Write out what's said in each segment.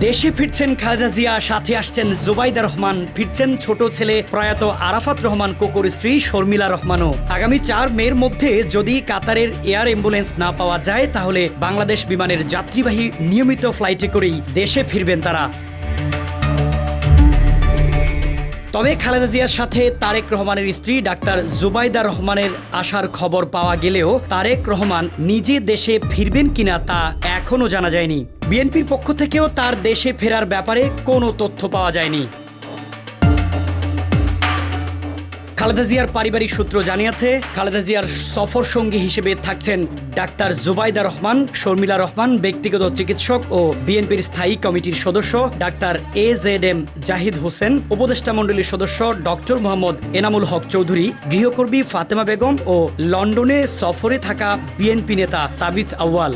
দেশে ফিরছেন খালেদা জিয়া, সাথে আসছেন জুবাইদা রহমান, ফিরছেন ছোট ছেলে প্রয়াত আরাফাত রহমান কোকোর স্ত্রী শর্মিলা রহমানও। আগামী 4 মের মধ্যে যদি কাতারের এয়ার অ্যাম্বুলেন্স না পাওয়া যায় তাহলে বাংলাদেশ বিমানের যাত্রীবাহী নিয়মিত ফ্লাইটে করেই দেশে ফিরবেন তারা। তবে খালেদা জিয়ার সাথে তারেক রহমানের স্ত্রী ডাক্তার জুবাইদা রহমানের আসার খবর পাওয়া গেলেও তারেক রহমান নিজে দেশে ফিরবেন কিনা তা এখনও জানা যায়নি। বিএনপির পক্ষ থেকেও তার দেশে ফেরার ব্যাপারে কোনো তথ্য পাওয়া যায়নি। খালেদা জিয়ার পারিবারিক সূত্র জানিয়েছে, খালেদা জিয়ার সফর সঙ্গী হিসেবে থাকছেন ডাক্তার জুবাইদা রহমান, শর্মিলা রহমান, ব্যক্তিগত চিকিৎসক ও বিএনপির স্থায়ী কমিটির সদস্য ডাক্তার AZM জাহিদ হোসেন, উপদেষ্টা মণ্ডলীর সদস্য ডক্টর মোহাম্মদ এনামুল হক চৌধুরী, গৃহকর্মী ফাতেমা বেগম ও লন্ডনে সফরে থাকা বিএনপি নেতা তাবিথ আউয়াল।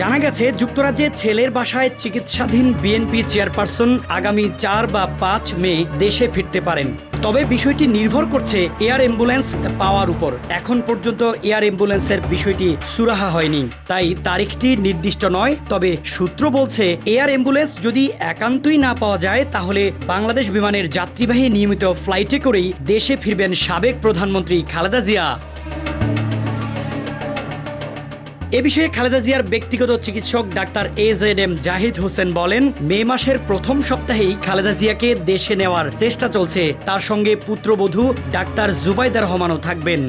জানা গেছে, যুক্তরাজ্যে ছেলের বাসায় চিকিৎসাধীন বিএনপি চেয়ারপারসন আগামী 4 বা 5 মে দেশে ফিরতে পারেন। তবে বিষয়টি নির্ভর করছে এয়ার অ্যাম্বুলেন্স পাওয়ার উপর। এখন পর্যন্ত এয়ার অ্যাম্বুলেন্সের বিষয়টি সুরাহা হয়নি, তাই তারিখটি নির্দিষ্ট নয়। তবে সূত্র বলছে, এয়ার অ্যাম্বুলেন্স যদি একান্তই না পাওয়া যায় তাহলে বাংলাদেশ বিমানের যাত্রীবাহী নিয়মিত ফ্লাইটে করেই দেশে ফিরবেন সাবেক প্রধানমন্ত্রী খালেদা জিয়া। এ বিষয়ে খালেদা জিয়ার ব্যক্তিগত চিকিৎসক ডাক্তার AZM জাহিদ হোসেন বলেন, মে মাসের প্রথম সপ্তাহেই খালেদা জিয়াকে দেশে নেওয়ার চেষ্টা চলছে। তার সঙ্গে পুত্রবধূ ডাক্তার জুবাইদা রহমানও থাকবেন।